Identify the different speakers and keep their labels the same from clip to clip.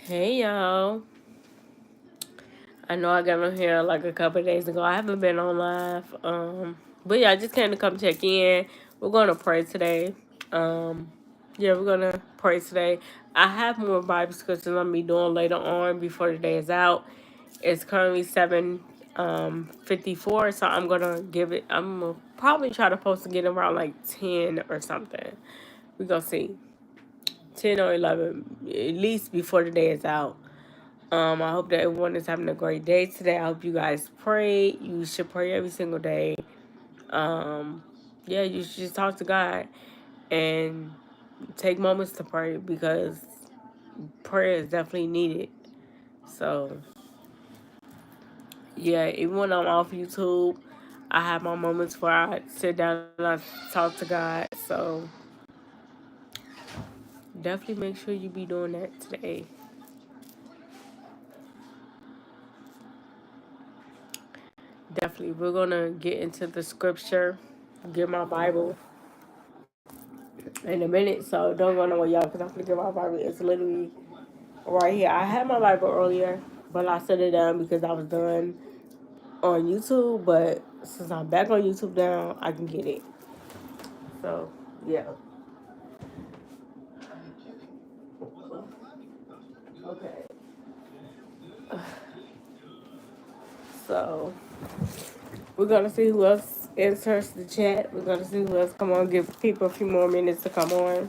Speaker 1: Hey y'all. I know I got on here like a couple of days ago. I haven't been on live. But yeah, I just came to come check in. We're gonna pray today. Um yeah, we're gonna pray today. I have more Bible scriptures I'm gonna be doing later on before the day is out. It's currently 7:54, so I'm gonna probably try to post to get around like 10 or something. We gonna see. 10 or 11, at least before the day is out. I hope that everyone is having a great day today. I hope you guys pray. You should pray every single day. Um, yeah, you should just talk to God and take moments to pray because prayer is definitely needed. So, yeah, even when I'm off YouTube, I have my moments where I sit down and I talk to God. So, definitely make sure you be doing that today. Definitely. We're going to get into the scripture, get my Bible in a minute, so don't go nowhere, y'all, because I'm gonna get my Bible. It's literally right here. I had my Bible earlier, but I set it down because I was done on YouTube. But since I'm back on YouTube now, I can get it. So yeah, okay. So we're gonna see who else enters the chat. We're gonna see who else come on. Give people a few more minutes to come on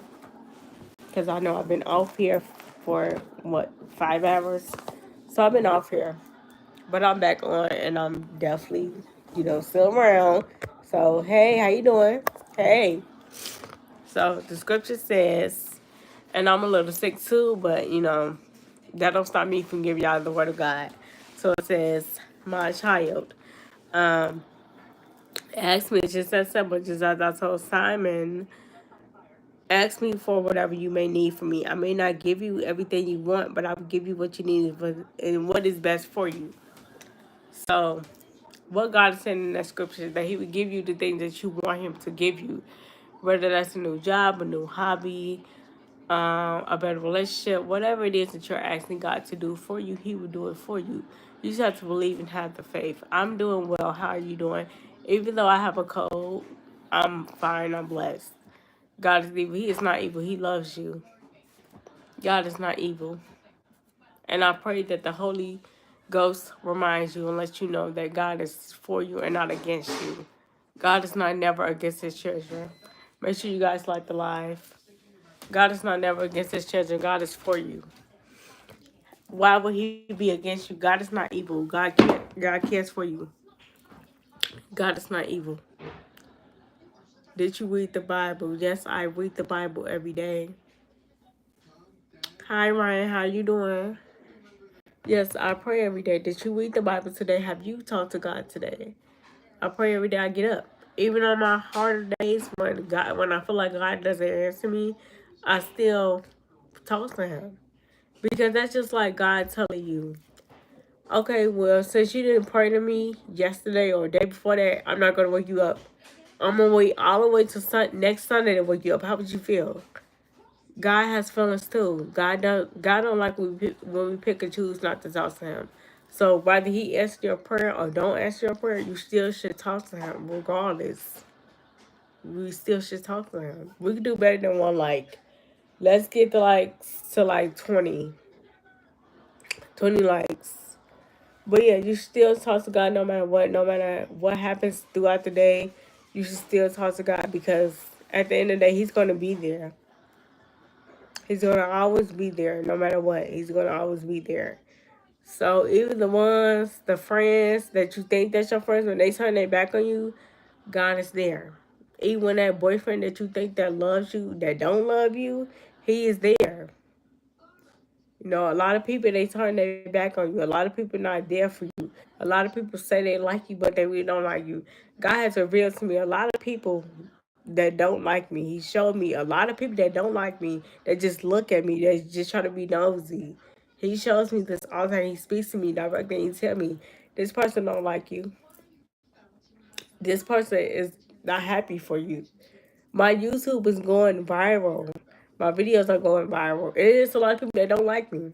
Speaker 1: because I know I've been off here for what 5 hours. So I've been off here. But I'm back on and I'm definitely, still around. So hey, how you doing? Hey. So the scripture says, and I'm a little sick too, but that don't stop me from giving y'all the word of God. So it says, my child, um, ask me just as simple, just as I told Simon, ask me for whatever you may need from me. I may not give you everything you want, but I will give you what you need and what is best for you. So what God is saying in that scripture is that He would give you the things that you want Him to give you, whether that's a new job, a new hobby, a better relationship, whatever it is that you're asking God to do for you, He will do it for you. You just have to believe and have the faith. I'm doing well. How are you doing? Even though I have a cold, I'm fine. I'm blessed. God is evil. He is not evil. He loves you. God is not evil. And I pray that the Holy Ghost reminds you and lets you know that God is for you and not against you. God is not never against His children. Make sure you guys like the live. God is not never against His children. God is for you. Why would He be against you? God is not evil. God cares for you. God is not evil. Did you read the Bible? Yes, I read the Bible every day. Hi Ryan, how you doing? Yes, I pray every day. Did you read the Bible today? Have you talked to God today? I pray every day I get up. Even on my harder days when I feel like God doesn't answer me, I still talk to Him. Because that's just like God telling you, okay, well, since you didn't pray to me yesterday or the day before that, I'm not gonna wake you up. I'm gonna wait all the way to next Sunday to wake you up. How would you feel? God has feelings too. God don't like when we pick and choose not to talk to Him. So whether He answers your prayer or don't answer your prayer, you still should talk to Him regardless. We still should talk to Him. We can do better than one like. Let's get the likes to like 20 likes. But yeah, you still talk to God no matter what happens throughout the day. You should still talk to God because at the end of the day, He's gonna be there. He's gonna always be there, no matter what. He's gonna always be there. So even the friends that you think that's your friends, when they turn their back on you, God is there. Even when that boyfriend that you think that loves you, that don't love you, he is there. A lot of people they turn their back on you. A lot of people not there for you. A lot of people say they like you, but they really don't like you. God has revealed to me a lot of people that don't like me. He showed me a lot of people that don't like me, that just look at me, that just try to be nosy. He shows me this all the time. He speaks to me directly and he tell me, this person don't like you. This person is not happy for you. My YouTube is going viral. My videos are going viral. It is a lot of people that don't like me.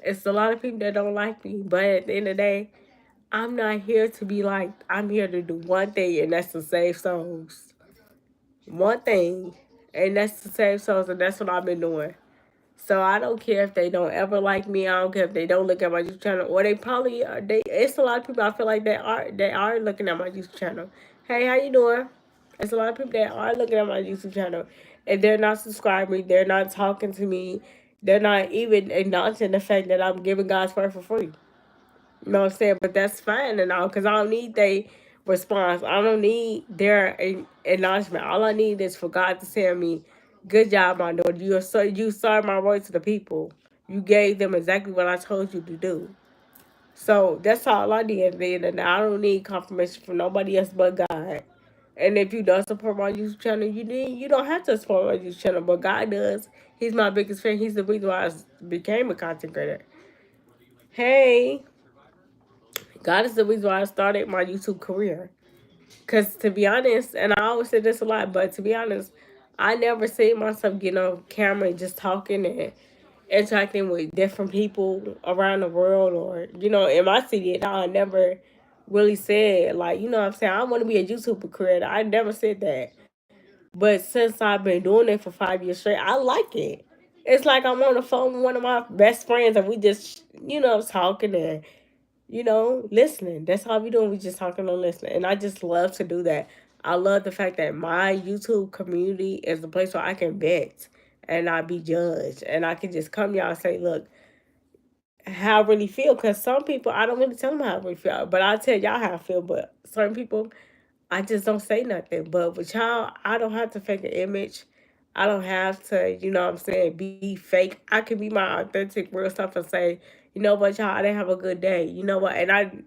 Speaker 1: It's a lot of people that don't like me, but at the end of the day, I'm not here to be liked. I'm here to do one thing, and that's to save souls. One thing, and that's to save souls, and that's what I've been doing. So I don't care if they don't ever like me. I don't care if they don't look at my YouTube channel, or they probably are. It's a lot of people I feel like they are looking at my YouTube channel. Hey, how you doing? It's a lot of people that are looking at my YouTube channel, and they're not subscribing. They're not talking to me. They're not even acknowledging the fact that I'm giving God's word for free. You know what I'm saying? But that's fine and all, because I don't need their response. I don't need their acknowledgement. All I need is for God to tell me, good job, my daughter. You served my word to the people. You gave them exactly what I told you to do. So that's all I need at the end of the day. I don't need confirmation from nobody else but God. And if you don't support my YouTube channel, you don't have to support my YouTube channel, but God does. He's my biggest fan. He's the reason why I became a content creator. Hey, God is the reason why I started my YouTube career. Because to be honest, and I always say this a lot, but to be honest, I never see myself getting on camera and just talking and interacting with different people around the world, or, in my city. And I never really said, like, what I'm saying, I want to be a YouTuber creator. I never said that. But since I've been doing it for 5 years straight, I like it. It's like I'm on the phone with one of my best friends and we just, talking and listening. That's all we doing. We just talking and listening. And I just love to do that. I love the fact that my YouTube community is the place where I can vent and not be judged. And I can just come y'all and say, look, how I really feel. Because some people, I don't really tell them how I really feel. But I tell y'all how I feel. But certain people, I just don't say nothing. But with y'all, I don't have to fake an image. I don't have to, what I'm saying, be fake. I can be my authentic, real self and say, you know what, y'all, I didn't have a good day. You know what? And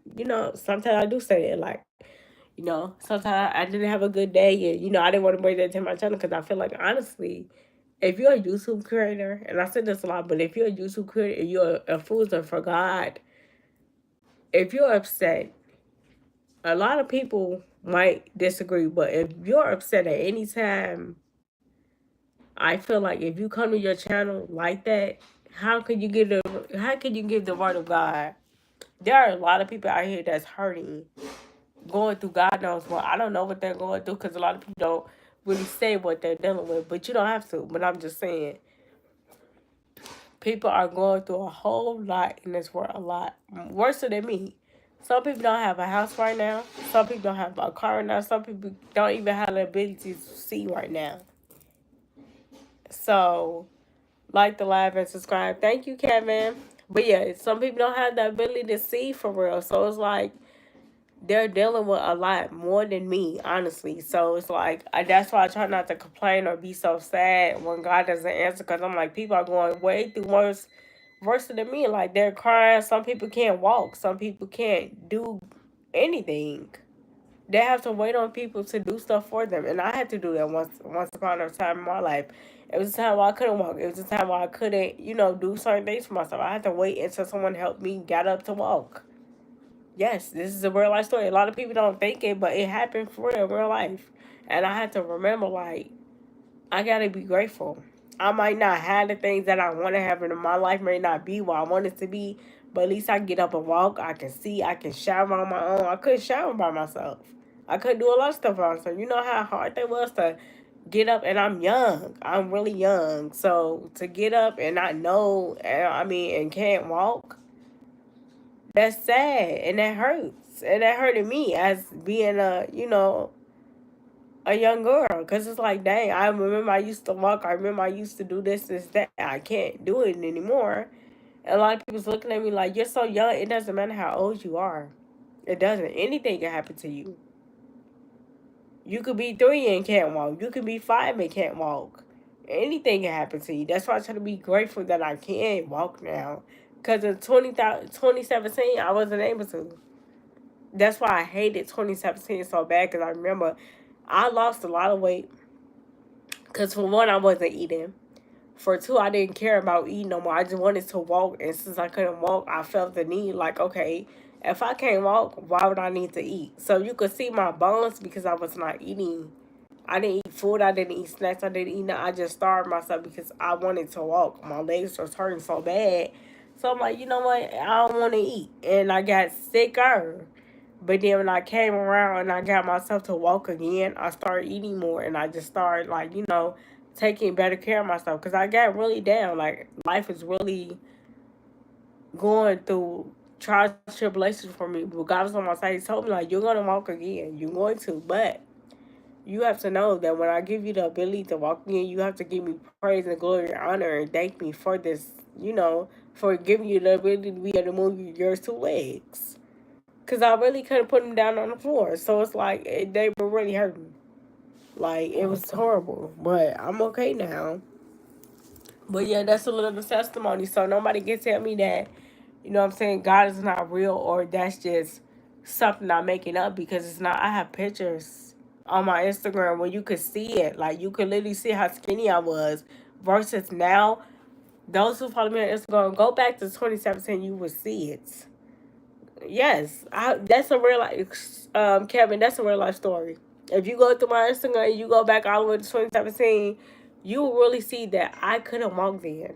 Speaker 1: sometimes I do say it like, sometimes I didn't have a good day. And, I didn't want to bring that to my channel because I feel like, honestly, if you're a YouTube creator, and I said this a lot, but if you're a YouTube creator and you're a influencer for God, if you're upset, a lot of people might disagree, but if you're upset at any time, I feel like if you come to your channel like that, how can you give the word of God? There are a lot of people out here that's hurting, going through God knows what. I don't know what they're going through because a lot of people don't really say what they're dealing with, but you don't have to. But I'm just saying, people are going through a whole lot in this world, a lot worse than me. Some people don't have a house right now. Some people don't have a car right now. Some people don't even have the ability to see right now. So, like the live and subscribe. Thank you, Kevin. But yeah, some people don't have the ability to see for real. So it's like they're dealing with a lot more than me, honestly. So it's like that's why I try not to complain or be so sad when God doesn't answer. Because I'm like, people are going way through worse than me. Like they're crying. Some people can't walk. Some people can't do anything. They have to wait on people to do stuff for them, and I had to do that once upon a time in my life. It was a time where I couldn't walk. It was a time where I couldn't, do certain things for myself. I had to wait until someone helped me get up to walk. Yes, this is a real life story. A lot of people don't think it, but it happened for real life. And I had to remember, like, I gotta be grateful. I might not have the things that I want to have, and my life may not be where I want it to be, but at least I can get up and walk. I can see. I can shower on my own. I couldn't shower by myself. I couldn't do a lot of stuff by myself. You know how hard that was to get up, and I'm young. I'm really young. So to get up and not know, and can't walk, that's sad, and that hurts. And that hurted me as being a young girl, because it's like, dang, I remember I used to walk. I remember I used to do this, that. I can't do it anymore. And a lot of people's looking at me like, you're so young. It doesn't matter how old you are. It doesn't. Anything can happen to you. You could be 3 and can't walk. You could be 5 and can't walk. Anything can happen to you. That's why I try to be grateful that I can walk now. Because in 2017, I wasn't able to. That's why I hated 2017 so bad, because I remember I lost a lot of weight. Because for one, I wasn't eating. For two, I didn't care about eating no more. I just wanted to walk. And since I couldn't walk, I felt the need, like, okay, if I can't walk, why would I need to eat? So you could see my bones because I was not eating. I didn't eat food. I didn't eat snacks. I didn't eat nothing. I just starved myself because I wanted to walk. My legs were hurting so bad So I'm like, you know what? I don't want to eat. And I got sicker. But then when I came around and I got myself to walk again, I started eating more and I just started, like, taking better care of myself. Because I got really down. Like, life is really going through trials and tribulations for me. But God was on my side. He told me, like, you're going to walk again. You're going to. But you have to know that when I give you the ability to walk again, you have to give me praise and glory and honor and thank me for this, for giving you the ability to be able to move your two legs. Because I really couldn't put them down on the floor. So it's like, they were really hurting. Like, it was horrible. But I'm okay now. But yeah, that's a little testimony. So nobody can tell me that, what I'm saying, God is not real or that's just something I'm making up, because it's not. I have pictures on my Instagram where you could see it. Like, you could literally see how skinny I was versus now. Those who follow me on Instagram, go back to 2017, you will see it. Yes, that's a real life, Kevin. That's a real life story. If you go through my Instagram and you go back all the way to 2017, you will really see that I couldn't walk then.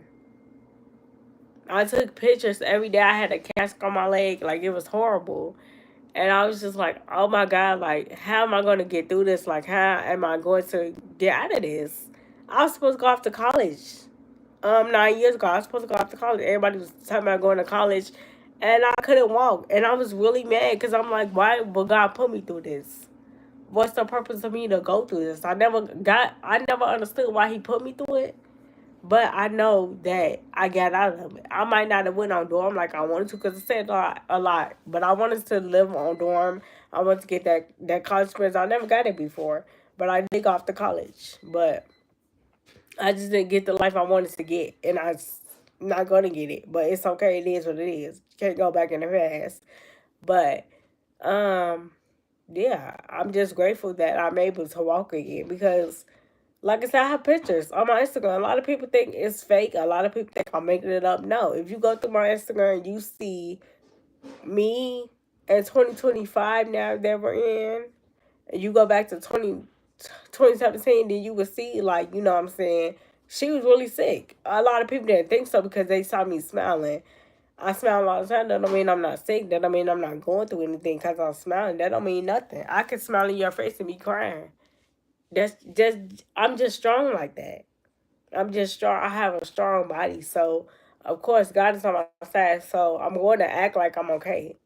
Speaker 1: I took pictures every day. I had a cast on my leg, like it was horrible, and I was just like, "Oh my God! Like, how am I going to get through this? Like, how am I going to get out of this?" I was supposed to go off to college. 9 years ago, I was supposed to go off to college. Everybody was talking about going to college, and I couldn't walk, and I was really mad because I'm like, "Why would God put me through this? What's the purpose of me to go through this?" I never understood why He put me through it. But I know that I got out of it. I might not have went on dorm like I wanted to, because it said a lot. But I wanted to live on dorm. I wanted to get that college experience. I never got it before, but I did go off to college. But I just didn't get the life I wanted to get, and I'm not gonna get it. But it's okay. It is what it is. You can't go back in the past. But um, yeah, I'm just grateful that I'm able to walk again, because like I said, I have pictures on my Instagram. A lot of people think it's fake. A lot of people think I'm making it up. No, if you go through my Instagram, you see me in 2025 now that we're in, and you go back to 2017, then you would see, like, what I'm saying, she was really sick. A lot of people didn't think so because they saw me smiling. I smile all the time. That don't mean I'm not sick. That don't mean I'm not going through anything because I'm smiling. That don't mean nothing. I can smile in your face and be crying. That's just, I'm just strong like that. I'm just strong. I have a strong body. So, of course, God is on my side. So, I'm going to act like I'm okay.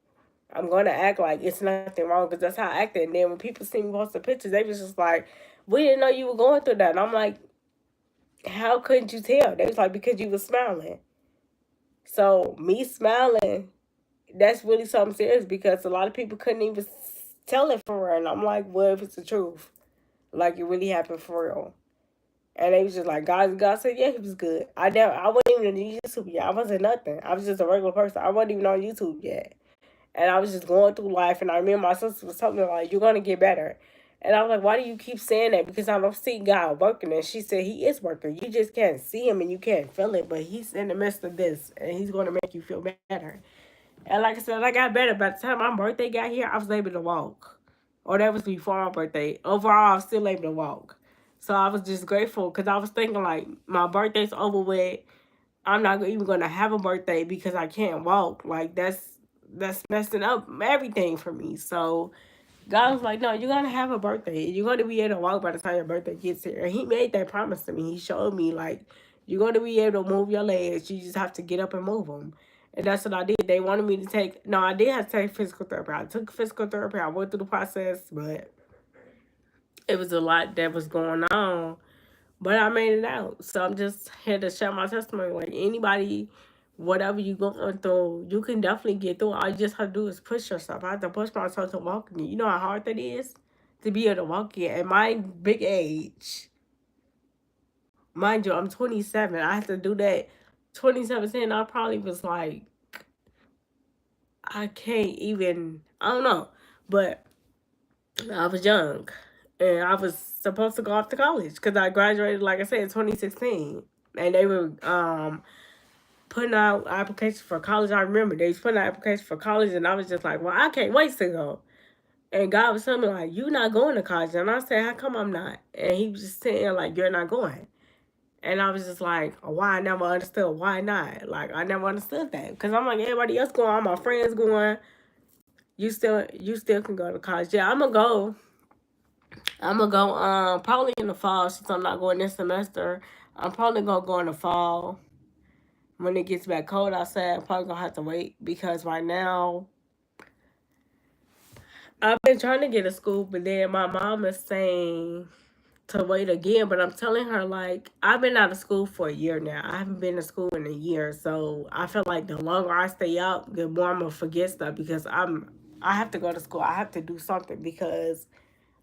Speaker 1: I'm going to act like it's nothing wrong, because that's how I acted. And then when people see me post the pictures, they was just like, we didn't know you were going through that. And I'm like, how couldn't you tell? They was like, because you was smiling. So, me smiling, that's really something serious, because a lot of people couldn't even tell it for real. And I'm like, well, if it's the truth, like it really happened for real. And they was just like, God said, yeah, he was good. I wasn't even on YouTube yet. I wasn't nothing. I was just a regular person. I wasn't even on YouTube yet. And I was just going through life. And I remember my sister was telling me, like, you're going to get better. And I was like, why do you keep saying that? Because I don't see God working. And she said, he is working. You just can't see him and you can't feel it. But he's in the midst of this. And he's going to make you feel better. And like I said, I got better. By the time my birthday got here, I was able to walk. Or that was before my birthday. Overall, I was still able to walk. So I was just grateful, because I was thinking, like, my birthday's over with. I'm not even going to have a birthday because I can't walk. Like, that's messing up everything for me. So God was like, no, you're going to have a birthday. You're going to be able to walk by the time your birthday gets here. And he made that promise to me. He showed me, like, you're going to be able to move your legs. You just have to get up and move them. And that's what I did. They wanted me to take, no, I did have to take physical therapy. I took physical therapy. I went through the process, but it was a lot that was going on. But I made it out. So I'm just here to share my testimony. Like, anybody, whatever you going through, you can definitely get through. All you just have to do is push yourself. I have to push myself to walk again. You know how hard that is? To be able to walk again. At my big age, mind you, I'm 27. I have to do that. 2017, I probably was like, I can't even, I don't know. But I was young. And I was supposed to go off to college because I graduated, like I said, in 2016. And they were putting out applications for college. I remember they was putting out applications for college, and I was just like, well, I can't wait to go. And God was telling me, like, you're not going to college. And I said, how come I'm not? And he was just saying, like, you're not going. And I was just like, why I never understood why not. Like I never understood that because I'm like everybody else going, all my friends going. You still can go to college. Yeah, I'm gonna go. I'm gonna go. Probably in the fall since I'm not going this semester. I'm probably gonna go in the fall when it gets back cold outside. I'm probably gonna have to wait because right now I've been trying to get a school, but then my mom is saying to wait again. But I'm telling her like I've been out of school for a year now. I haven't been to school in a year, so I feel like the longer I stay out, the more I'm gonna forget stuff because I have to go to school. I have to do something because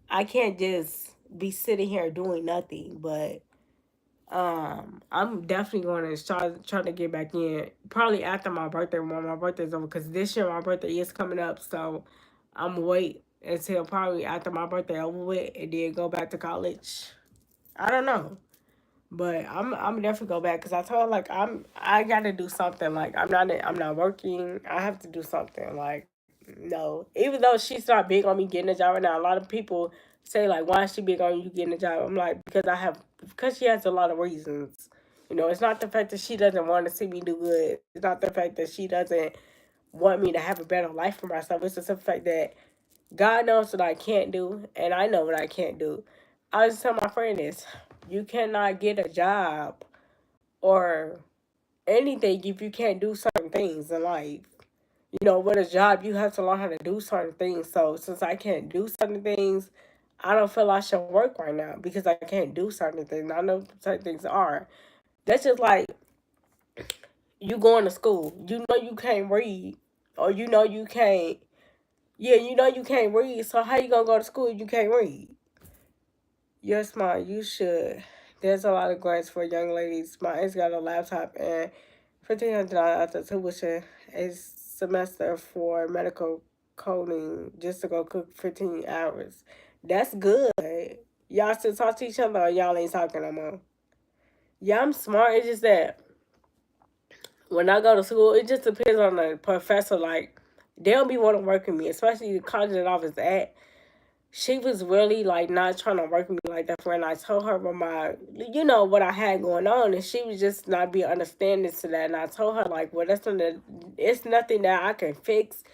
Speaker 1: I can't just be sitting here doing nothing. But I'm definitely going to try to get back in probably after my birthday when my birthday's over because this year my birthday is coming up, so I'm wait until probably after my birthday over with and then go back to college. I don't know, but I'm definitely go back because I told her like I gotta do something. Like I'm not working. I have to do something. Like no, even though she's not big on me getting a job right now, a lot of people say like why is she big on you getting a job? I'm like because she has a lot of reasons. It's not the fact that she doesn't want to see me do good. It's not the fact that she doesn't want me to have a better life for myself. It's just the fact that God knows what I can't do, and I know what I can't do. I was telling my friend this: you cannot get a job or anything if you can't do certain things in life. With a job, you have to learn how to do certain things. So since I can't do certain things, I don't feel I should work right now because I can't do certain things. I know certain things are. That's just like you going to school. You know you can't read, or you can't. Yeah, you can't read. So how you gonna go to school if you can't read? You're smart. You should. There's a lot of grants for young ladies. My aunt's got a laptop and $1,500 after tuition a semester for medical coding just to go cook 15 hours. That's good. Y'all still talk to each other or y'all ain't talking no more? Yeah, I'm smart. It's just that when I go to school, it just depends on the professor. Like, they don't be want to work with me, especially the college that I was at. She was really like not trying to work with me like that. When I told her about what I had going on, and she was just not be understanding to that. And I told her like, well, it's nothing that I can fix,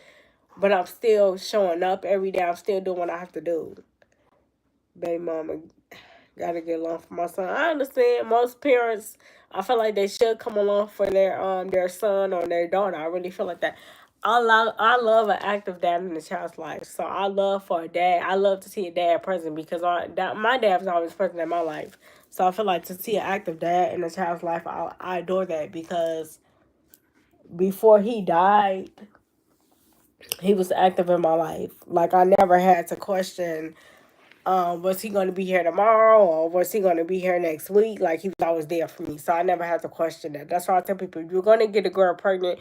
Speaker 1: but I'm still showing up every day. I'm still doing what I have to do. Baby mama gotta get along for my son. I understand most parents. I feel like they should come along for their son or their daughter. I really feel like that. I love an active dad in the child's life. So I love for a dad. I love to see a dad present because my dad was always present in my life. So I feel like to see an active dad in a child's life, I adore that because before he died, he was active in my life. Like I never had to question was he going to be here tomorrow or was he going to be here next week? Like he was always there for me, so I never had to question that. That's why I tell people, if you're going to get a girl pregnant,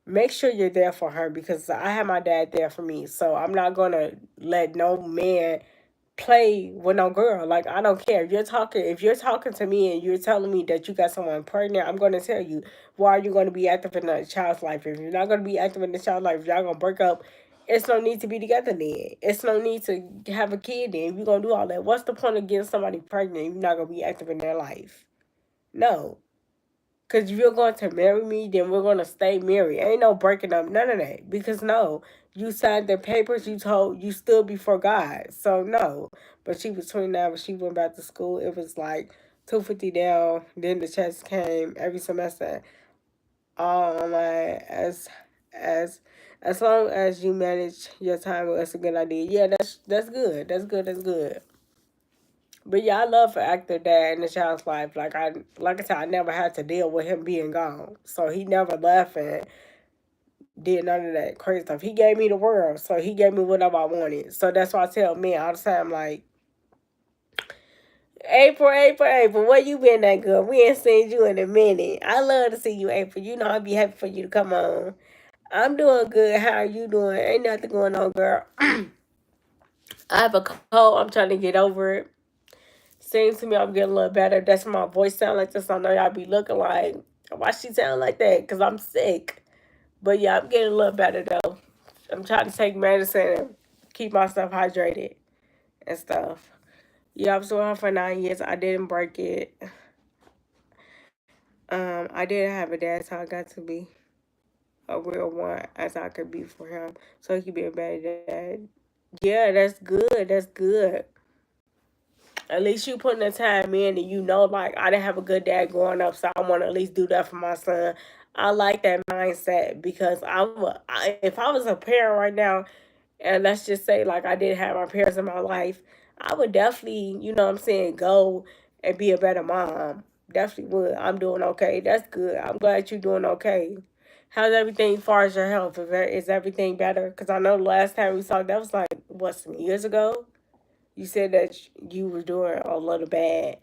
Speaker 1: make sure you're there for her because I had my dad there for me. So I'm not going to let no man play with no girl. Like I don't care if you're talking to me and you're telling me that you got someone pregnant, I'm going to tell you why are you going to be active in a child's life. If you're not going to be active in the child's life, if y'all going to break up, it's no need to be together then. It's no need to have a kid then. If you're going to do all that, what's the point of getting somebody pregnant if you're not going to be active in their life? No. Because if you're going to marry me, then we're going to stay married. Ain't no breaking up, none of that. Because no, you signed the papers, you stood before God. So no. But she was 29 when she went back to school. It was like 250 down. Then the checks came every semester. Like as as long as you manage your time, that's a good idea. Yeah, that's good. That's good. But yeah, I love for actor dad in the child's life. Like I said, I never had to deal with him being gone. So he never left and did none of that crazy stuff. He gave me the world. So he gave me whatever I wanted. So that's why I tell men all the time, like, April, where you been that good? We ain't seen you in a minute. I love to see you, April. You know I'd be happy for you to come on. I'm doing good. How are you doing? Ain't nothing going on, girl. I have a cold. I'm trying to get over it. Seems to me I'm getting a little better. That's why my voice sound like this. I know y'all be looking like, why she sound like that? Because I'm sick. But yeah, I'm getting a little better though. I'm trying to take medicine and keep myself hydrated and stuff. Yeah, I was with her for 9 years. I didn't break it. I didn't have a dad, so I got to be a real one as I could be for him, so he could be a better dad. Yeah, that's good. That's good. At least you putting the time in, and you know, like I didn't have a good dad growing up, so I want to at least do that for my son. I like that mindset because if I was a parent right now, and let's just say like I did have my parents in my life, I would definitely, you know what I'm saying, go and be a better mom. Definitely would. I'm doing okay. That's good. I'm glad you're doing okay. How's everything as far as your health? Is everything better? Because I know the last time we saw that was like, what, some years ago? You said that you were doing a little bad.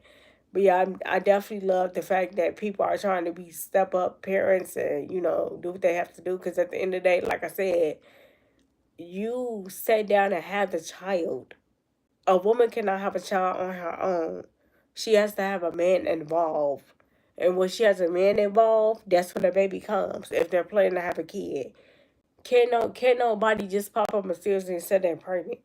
Speaker 1: But yeah, I definitely love the fact that people are trying to be step up parents and, you know, do what they have to do. Because at the end of the day, like I said, you sat down and had the child. A woman cannot have a child on her own. She has to have a man involved. And when she has a man involved, that's when the baby comes. If they're planning to have a kid, can't nobody just pop up mysteriously and say they're pregnant.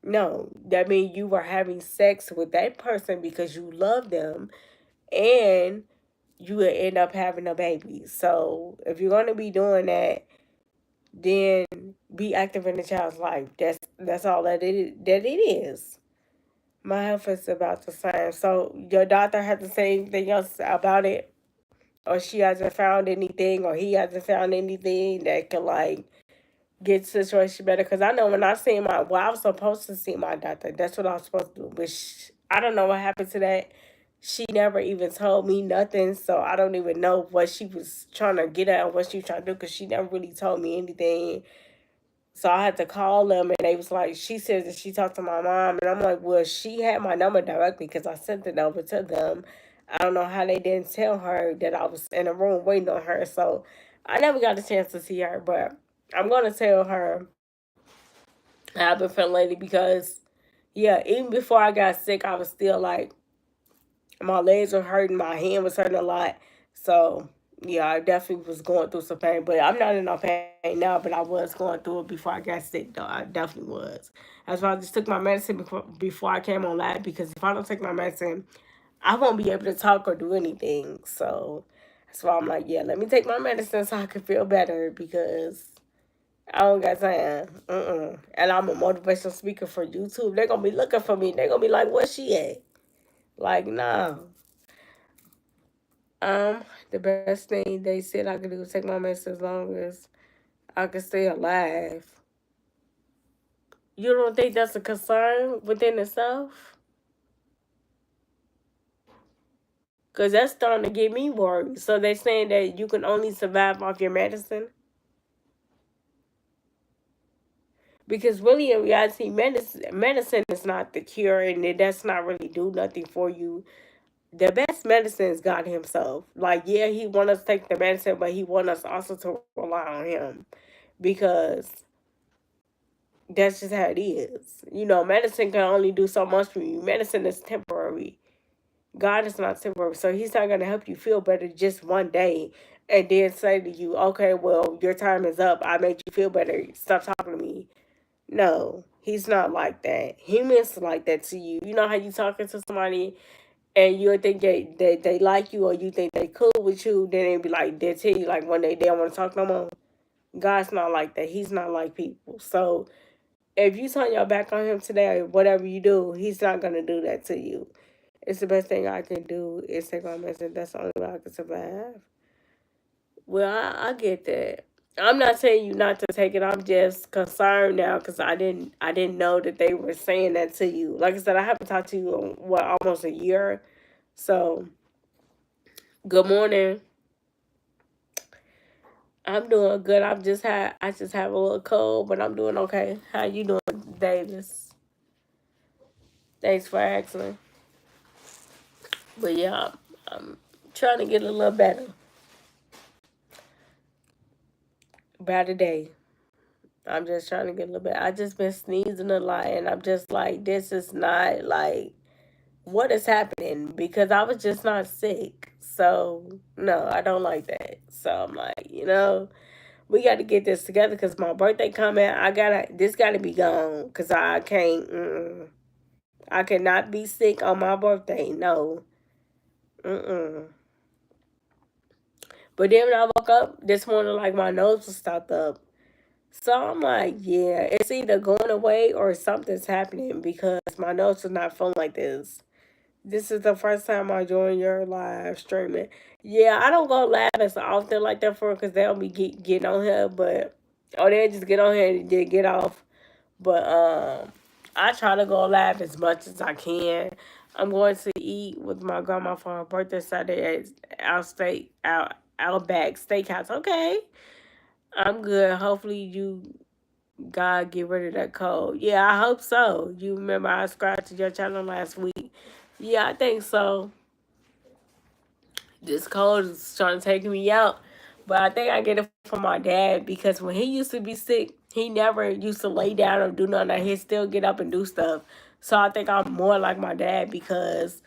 Speaker 1: No, that means you were having sex with that person because you love them, and you will end up having a baby. So if you're gonna be doing that, then be active in the child's life. That's all that it is. My health is about the same. So your doctor had to say anything else about it, or she hasn't found anything, or he hasn't found anything that can like get the situation better. Because I know when I seen I was supposed to see my doctor. That's what I was supposed to do. But I don't know what happened to that. She never even told me nothing. So I don't even know what she was trying to get at or what she was trying to do, because she never really told me anything. So I had to call them, and they was like, she said that she talked to my mom. And I'm like, well, she had my number directly because I sent it over to them. I don't know how they didn't tell her that I was in a room waiting on her. So I never got a chance to see her. But I'm going to tell her how I've been feeling lately because, yeah, even before I got sick, I was still like, my legs were hurting, my hand was hurting a lot. So, yeah, I definitely was going through some pain, but I'm not in no pain now, but I was going through it before I got sick, though. I definitely was. That's why I just took my medicine before I came on live, because if I don't take my medicine, I won't be able to talk or do anything. So, that's why I'm like, yeah, let me take my medicine so I can feel better, because I don't got time. And I'm a motivational speaker for YouTube. They're going to be looking for me. They're going to be like, where's she at? Like, nah. The best thing they said I could do is take my medicine as long as I can stay alive. You don't think that's a concern within itself? Because that's starting to get me worried. So they're saying that you can only survive off your medicine? Because really, in reality, medicine is not the cure, and it does not really do nothing for you. The best medicine is God Himself. Like, yeah, He want us to take the medicine, but He want us also to rely on Him, because that's just how it is. You know, medicine can only do so much for you. Medicine is temporary. God is not temporary, so He's not gonna help you feel better just one day and then say to you, "Okay, well, your time is up. I made you feel better. Stop talking to me." No, He's not like that. Humans like that to you. You know how you talking to somebody and you think they like you, or you think they cool with you, then they be like, they tell you like one day they don't want to talk no more. God's not like that. He's not like people. So if you turn your back on Him today, or whatever you do, He's not gonna do that to you. It's the best thing I can do is take my medicine. That's the only way I can survive. Well, I get that. I'm not saying you not to take it. I'm just concerned now because I didn't know that they were saying that to you. Like I said, I haven't talked to you in what, almost a year. So good morning. I'm doing good. I just have a little cold, but I'm doing okay. How you doing, Davis? Thanks for asking. But yeah, I'm trying to get a little better by the day. I'm just trying to get a little bit. I just been sneezing a lot, and I'm just like, this is not like what is happening, because I was just not sick. So no, I don't like that. So I'm like, we got to get this together because my birthday coming. This gotta be gone because I can't. I cannot be sick on my birthday. No. Mm-mm. But then when I woke up this morning, like my nose was stopped up. So I'm like, yeah, it's either going away or something's happening because my nose is not feeling like this. This is the first time I joined your live streaming. Yeah, I don't go live as often like that for because they'll be getting on here, but or they just get on here and then get off. But I try to go live as much as I can. I'm going to eat with my grandma for her birthday Saturday at Outback Steakhouse. Okay, I'm good. Hopefully you God get rid of that cold. Yeah, I hope so. You remember I subscribed to your channel last week. Yeah, I think so. This cold is trying to take me out. But I think I get it from my dad because when he used to be sick, he never used to lay down or do nothing. He'd still get up and do stuff. So I think I'm more like my dad because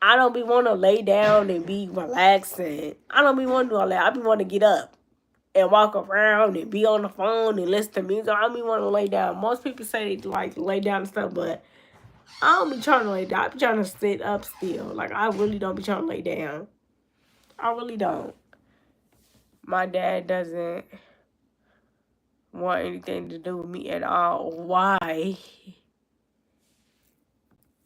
Speaker 1: I don't be want to lay down and be relaxing. I don't be want to do all that. I be want to get up and walk around and be on the phone and listen to music. I don't be want to lay down. Most people say they like lay down and stuff, but I don't be trying to lay down. I be trying to sit up still. Like I really don't be trying to lay down. I really don't. My dad doesn't want anything to do with me at all. Why?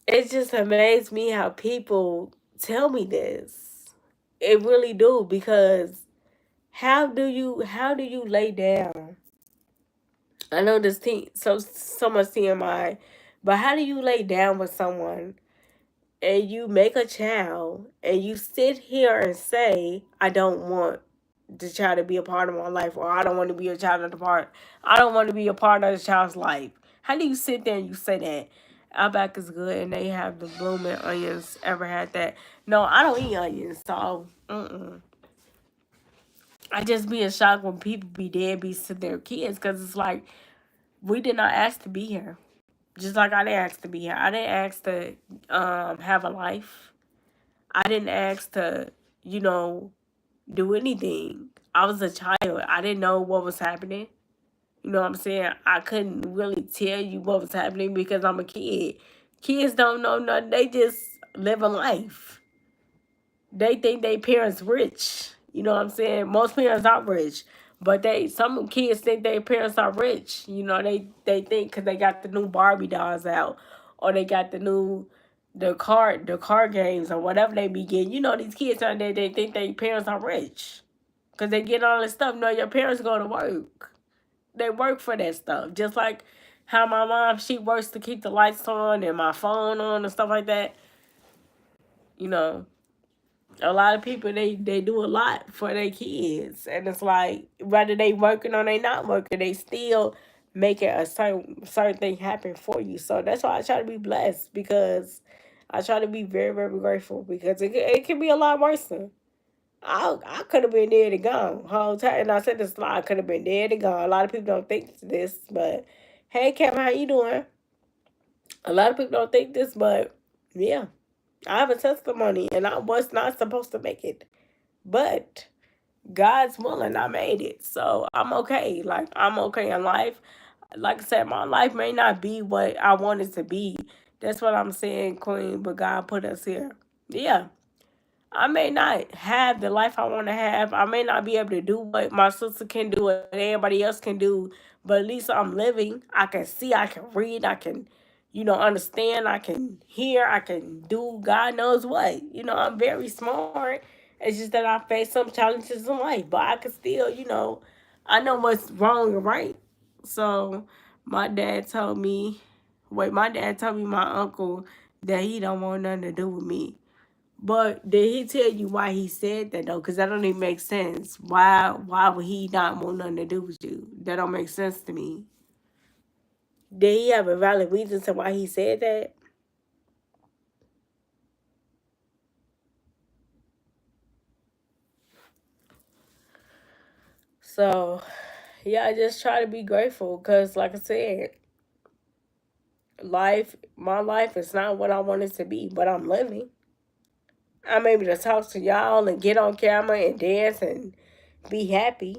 Speaker 1: It just amazes me how people tell me this. It really do because how do you lay down? I know this so much TMI, but how do you lay down with someone and you make a child and you sit here and say, I don't want the child to be a part of my life, or I don't want to be a child of the part. I don't want to be a part of the child's life. How do you sit there and you say that? Outback is good and they have the blooming onions. Ever had that? No, I don't eat onions, so I just be in shock when people be deadbeats to their kids because it's like we did not ask to be here. Just like I didn't ask to be here. I didn't ask to have a life. I didn't ask to, you know, do anything. I was a child. I didn't know what was happening. You know what I'm saying? I couldn't really tell you what was happening because I'm a kid. Kids don't know nothing. They just live a life. They think they parents rich. You know what I'm saying? Most parents are rich. But some kids think their parents are rich. You know, they think because they got the new Barbie dolls out, or they got the car games or whatever they be getting. You know, these kids out there, they think their parents are rich because they get all this stuff. No, your parents go to work. They work for that stuff. Just like how my mom, she works to keep the lights on and my phone on and stuff like that. You know, a lot of people, they do a lot for their kids. And it's like, whether they working or they not working, they still making a certain thing happen for you. So that's why I try to be blessed because I try to be very, very grateful because it can be a lot worse. I could have been dead and gone whole time. And I said this a lot. I could have been dead and gone. A lot of people don't think this, but hey, Kevin, how you doing? A lot of people don't think this, but yeah, I have a testimony, and I was not supposed to make it, but God's willing, I made it. So I'm okay. Like I'm okay in life. Like I said, my life may not be what I want it to be. That's what I'm saying, Queen. But God put us here. Yeah. I may not have the life I want to have. I may not be able to do what my sister can do and everybody else can do, but at least I'm living. I can see, I can read, I can, understand, I can hear, I can do God knows what. I'm very smart. It's just that I face some challenges in life, but I can still, I know what's wrong and right. So my dad told me my uncle that he don't want nothing to do with me. But did he tell you why he said that though? Because that don't even make sense. Why would he not want nothing to do with you? That don't make sense to me. Did he have a valid reason to why he said that? So yeah, I just try to be grateful because like I said, my life is not what I want it to be, but I'm living. I'm able to talk to y'all and get on camera and dance and be happy.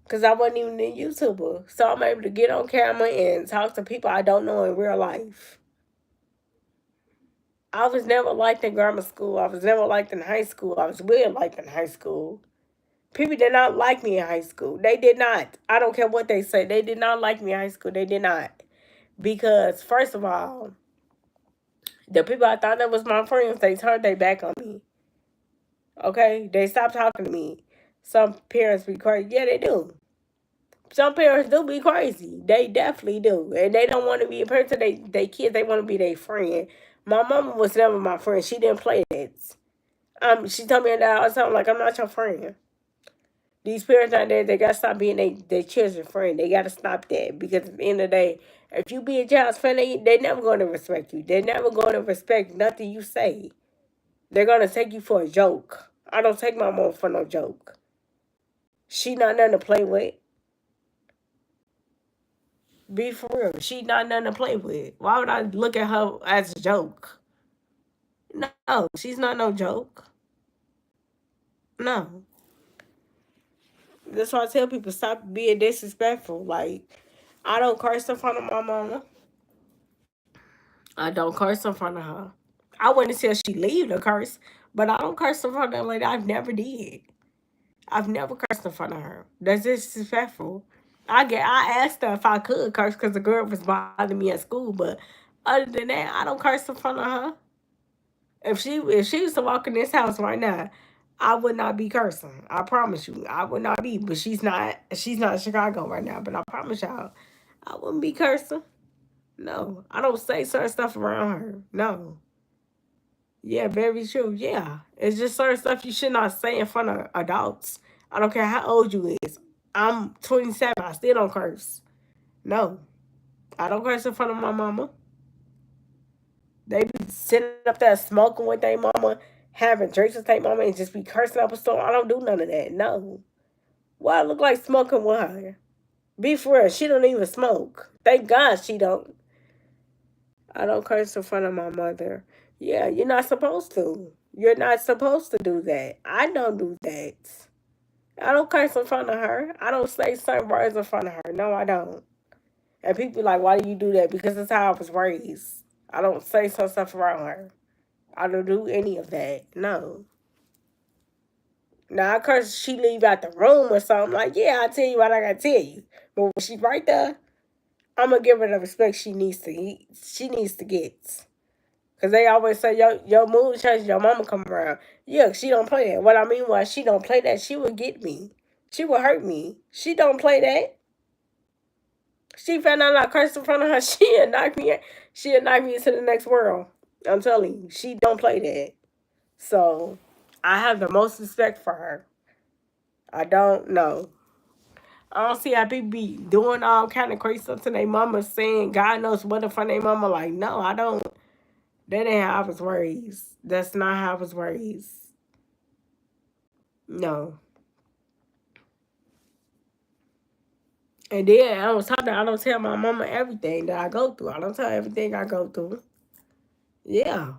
Speaker 1: Because I wasn't even a YouTuber. So I'm able to get on camera and talk to people I don't know in real life. I was never liked in grammar school. I was never liked in high school. I was weird liked in high school. People did not like me in high school. They did not. I don't care what they say. They did not like me in high school. They did not. Because, first of all, the people I thought that was my friends, they turned their back on me. Okay? They stopped talking to me. Some parents be crazy. Yeah, they do. Some parents do be crazy. They definitely do. And they don't want to be a parent to they kids. They want to be their friend. My mama was never my friend. She didn't play that. She told me that all the time, like, I'm not your friend. These parents out there, they got to stop being their children's friend. They got to stop that. Because at the end of the day, if you be a child's friend, they never going to respect you. They're never going to respect nothing you say. They're going to take you for a joke. I don't take my mom for no joke. She not nothing to play with. Be for real. She not nothing to play with. Why would I look at her as a joke? No, she's not no joke. No. That's why I tell people, stop being disrespectful. Like, I don't curse in front of my mama. I don't curse in front of her. I wouldn't say she leave to curse, but I don't curse in front of her like I've never did. I've never cursed in front of her. That's disrespectful. I asked her if I could curse because the girl was bothering me at school, but other than that, I don't curse in front of her. If she was to walk in this house right now, I would not be cursing. I promise you, I would not be. But she's not in Chicago right now. But I promise y'all, I wouldn't be cursing. No, I don't say certain stuff around her. No. Yeah, very true. Yeah, it's just certain stuff you should not say in front of adults. I don't care how old you is. I'm 27. I still don't curse. No, I don't curse in front of my mama. They be sitting up there smoking with their mama, having drinks with their mama, and just be cursing up a storm. I don't do none of that. No. Why I look like smoking with her? Be for real. She don't even smoke. Thank God she don't. I don't curse in front of my mother. Yeah, you're not supposed to. You're not supposed to do that. I don't do that. I don't curse in front of her. I don't say certain words in front of her. No, I don't. And people like, why do you do that? Because that's how I was raised. I don't say some stuff around her. I don't do any of that. No. Now, of course, she leave out the room or something. Like, yeah, I'll tell you what I gotta tell you. But when she's right there, I'm gonna give her the respect she needs to get. Cause they always say your mood changes, your mama come around. Yeah, she don't play that. What I mean was she don't play that. She would get me. She would hurt me. She don't play that. She found out I cursed in front of her. She'll knock me. She'll knock me into the next world. I'm telling you, she don't play that. So I have the most respect for her. I don't know. I don't see how people be doing all kind of crazy stuff to their mama, saying God knows what in front of their mama. Like, no, I don't. That ain't how I was raised. That's not how I was raised. No. And then I was talking. I don't tell my mama everything that I go through. I don't tell her everything I go through. Yeah.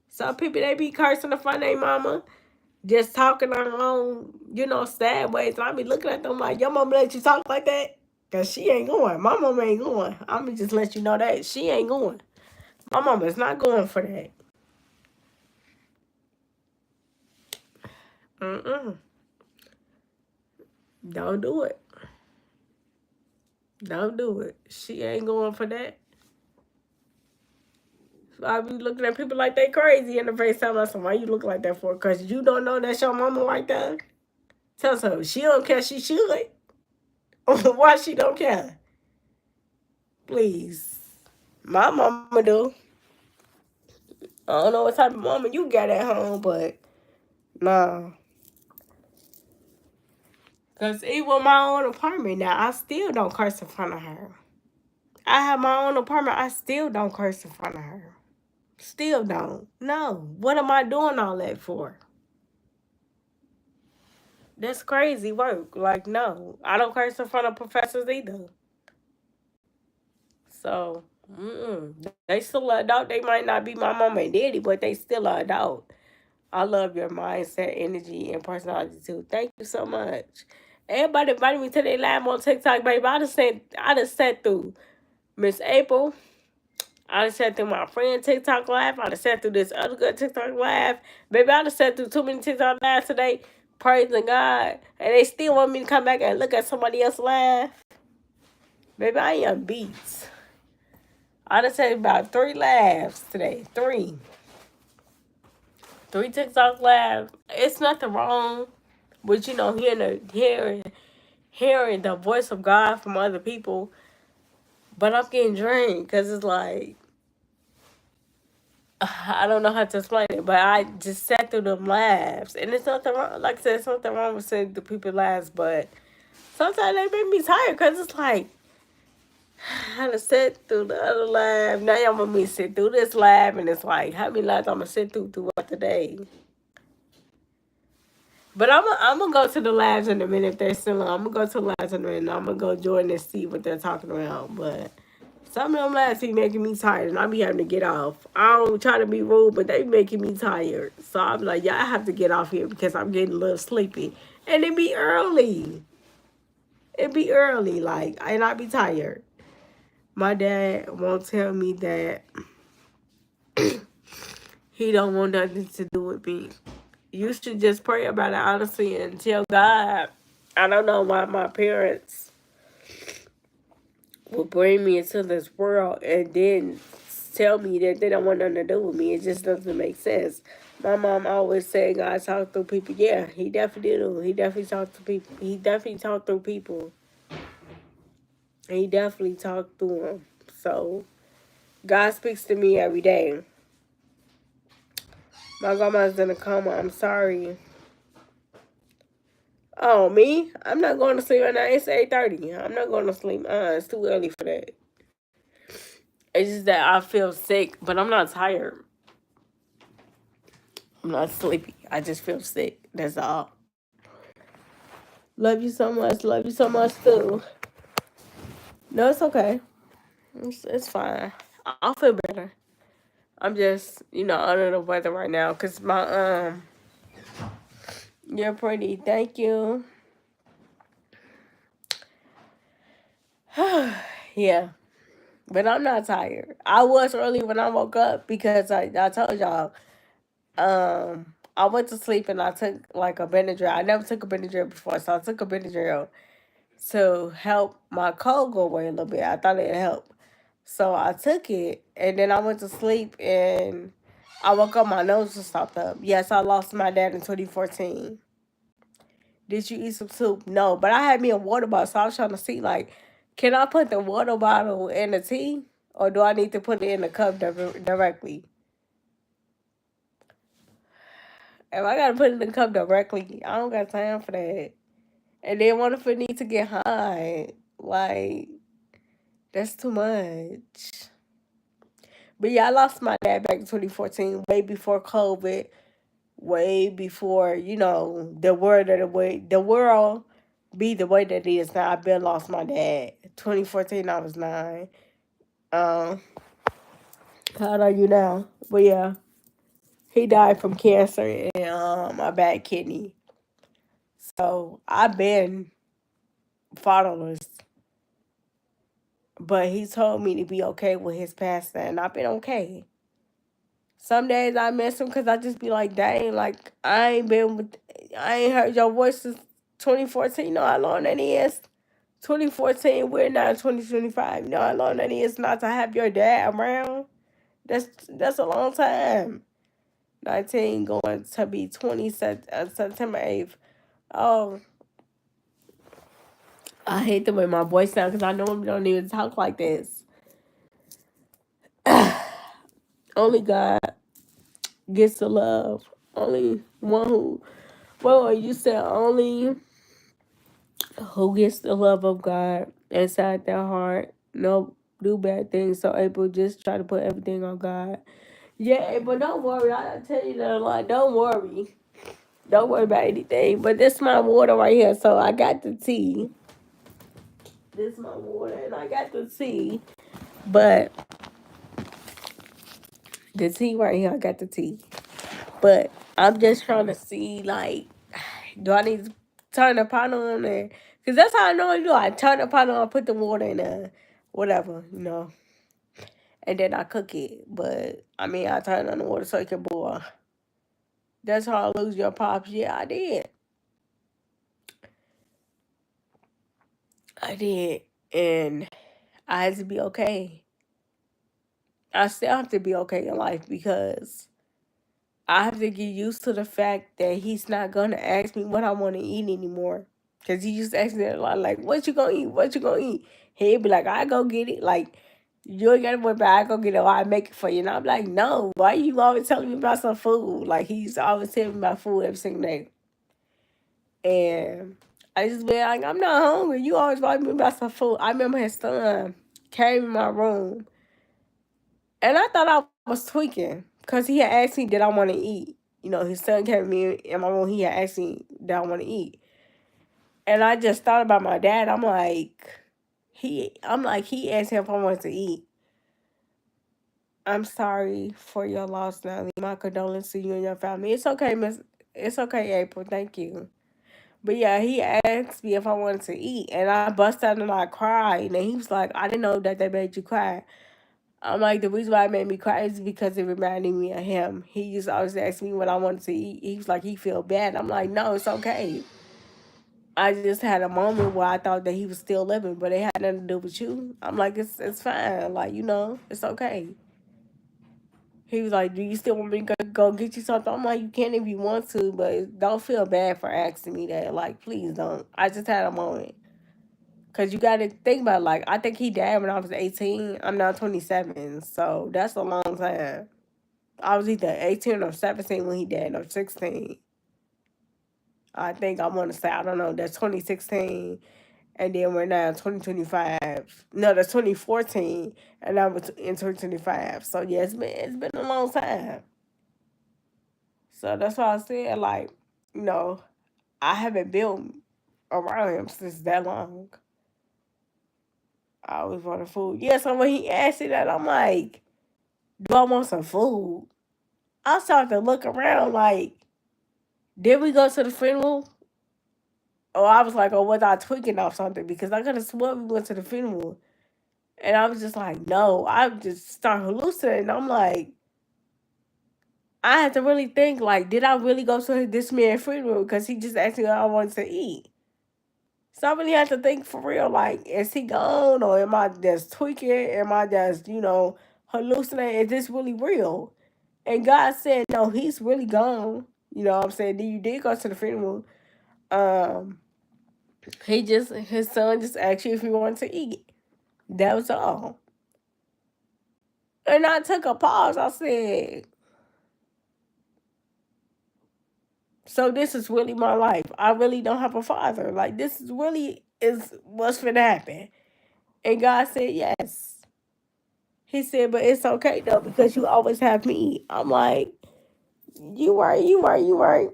Speaker 1: Some people they be cursing in front of their mama, just talking on her own, sad ways. And I be looking at them like, your mama let you talk like that? Cause she ain't going. My mama ain't going. I'ma just let you know that she ain't going. My mama's not going for that. Mm-mm. Don't do it. Don't do it. She ain't going for that. So I be looking at people like they crazy in the face. Telling us, why you look like that for? Cause you don't know that's your mama right there. Tell her she don't care. She should. Why she don't care? Please. My mama do. I don't know what type of mama you got at home, but nah. Cause even with my own apartment now, I still don't curse in front of her. I have my own apartment. I still don't curse in front of her. Still don't. No. What am I doing all that for? That's crazy work. Like, no. I don't curse in front of professors either. So, they still an adult. They might not be my mama and daddy, but they still an adult. I love your mindset, energy, and personality too. Thank you so much. Everybody invited me to their live on TikTok, baby. I just sat through Miss April. I done sat through my friend TikTok live. I done sat through this other good TikTok live. Baby, I done sat through too many TikTok lives today. praising God, and they still want me to come back and look at somebody else laugh. Baby, I am beats. I done said about 3 laughs today. 3. 3 TikTok laughs. It's nothing wrong with, hearing the voice of God from other people. But I'm getting drained because it's like, I don't know how to explain it, but I just sat through them laughs. And it's nothing wrong. Like I said, it's nothing wrong with saying the people laughs, but sometimes they make me tired because it's like, I done sit through the other laugh. Now y'all want me to sit through this laugh, and it's like, how many laughs I'm going to sit throughout the day? But I'm gonna go to the labs in a minute if they're still on. I'm gonna go to the labs in a minute. And I'm gonna go join and see what they're talking about. But some of them labs be making me tired, and I be having to get off. I don't try to be rude, but they be making me tired. So I'm like, yeah, I have to get off here because I'm getting a little sleepy, and it be early. It be early, like, and I be tired. My dad won't tell me that he don't want nothing to do with me. You should just pray about it honestly and tell God. I don't know why my parents would bring me into this world and then tell me that they don't want nothing to do with me. It just doesn't make sense. My mom always said God talked through people. Yeah, he definitely do. He definitely talked to people. He definitely talked through people. And he definitely talked through them. So God speaks to me every day. My grandma's in a coma. I'm sorry. Oh, me? I'm not going to sleep right now. It's 8:30. I'm not going to sleep. It's too early for that. It's just that I feel sick, but I'm not tired. I'm not sleepy. I just feel sick. That's all. Love you so much. Love you so much, too. No, it's okay. It's fine. I'll feel better. I'm just, under the weather right now because you're pretty. Thank you. Yeah. But I'm not tired. I was early when I woke up because I told y'all, I went to sleep and I took like a Benadryl. I never took a Benadryl before, so I took a Benadryl to help my cold go away a little bit. I thought it'd help. So I took it and then I went to sleep and I woke up, my nose was stopped up. Yes, I lost my dad in 2014. Did you eat some soup? No, but I had me a water bottle, so I was trying to see, like, can I put the water bottle in the tea? Or do I need to put it in the cup directly? If I gotta put it in the cup directly, I don't got time for that. And then what if it needs to get high? Like, that's too much. But yeah, I lost my dad back in 2014, way before COVID, way before, the world be the way that it is now. I've been lost my dad. 2014, I was 9. Um, how old are you now? But yeah, he died from cancer and a bad kidney. So I've been fatherless. But he told me to be okay with his passing, and I've been okay. Some days I miss him because I just be like, dang, like I ain't heard your voice since 2014. You know how long that is? 2014, we're now in 2025. You know how long that is not to have your dad around? That's a long time. 19 going to be 20 September 8th. Oh, I hate the way my voice sounds because I normally don't even talk like this. Only God gets the love. Only one who, well, you said only who gets the love of God inside their heart. No, do bad things. So April, just try to put everything on God. Yeah, but don't worry. I tell you that a lot. Don't worry. Don't worry about anything. But this is my water right here. So I got the tea. This is my water, and I got the tea. But the tea right here, I got the tea. But I'm just trying to see, like, do I need to turn the pot on there? Because that's how I normally do. I turn the pot on, put the water in there, whatever, and then I cook it. But, I mean, I turn on the water so it can boil. That's how I lose your pops. Yeah, I did. I did. And I had to be okay. I still have to be okay in life because I have to get used to the fact that he's not gonna ask me what I want to eat anymore. Cause he used to ask me a lot, like, "What you gonna eat? What you gonna eat?" He'd be like, "I go get it." Like, you ain't gotta worry about it. I go get it or I make it for you. And I'm like, "No, why you always telling me about some food?" Like he used to always tell me about food every single day. And I just be like, "I'm not hungry. You always talking me about some food." I remember his son came in my room, and I thought I was tweaking because he had asked me, "Did I want to eat?" You know, his son came to me in my room. He had asked me, "Did I want to eat?" And I just thought about my dad. I'm like, he asked him if I wanted to eat. I'm sorry for your loss, Natalie. My condolences to you and your family. It's okay, Miss. It's okay, April. Thank you. But yeah, he asked me if I wanted to eat, and I bust out and I cried. And he was like, "I didn't know that they made you cry." I'm like, the reason why it made me cry is because it reminded me of him. He used to always ask me what I wanted to eat. He was like, he feel bad. I'm like, no, it's okay. I just had a moment where I thought that he was still living, but it had nothing to do with you. I'm like, it's fine. Like, it's okay. He was like, "Do you still want me to go get you something?" I'm like, "You can if you want to, but don't feel bad for asking me that. Like, please don't." I just had a moment. Cause you gotta think about it, like I think he died when I was 18. I'm now 27, so that's a long time. I was either 18 or 17 when he died, or 16. I think I want to say I don't know. That's 2016, and then we're now 2025. No, that's 2014, and now we're in 2025. So yeah, it's been a long time. So that's why I said like, you know, I haven't been around him since that long. I always wanted food. Yeah, so when he asked me that, I'm like, do I want some food? I started to look around like, did we go to the funeral? Or I was like, oh, was I tweaking off something? Because I could have sworn we went to the funeral. And I was just like, no. I just start hallucinating. I'm like, I had to really think, like, did I really go to this man's funeral? Because he just asked me what I wanted to eat. So I really had to think for real, like, is he gone or am I just tweaking? Am I just, hallucinating? Is this really real? And God said, no, he's really gone. You know what I'm saying? You did go to the funeral. Um, his son just asked you if you wanted to eat. That was all. And I took a pause. I said, so this is really my life. I really don't have a father. Like, this is really is what's gonna happen. And God said, yes. He said, but it's okay though, because you always have me. I'm like, you right, you right, you right.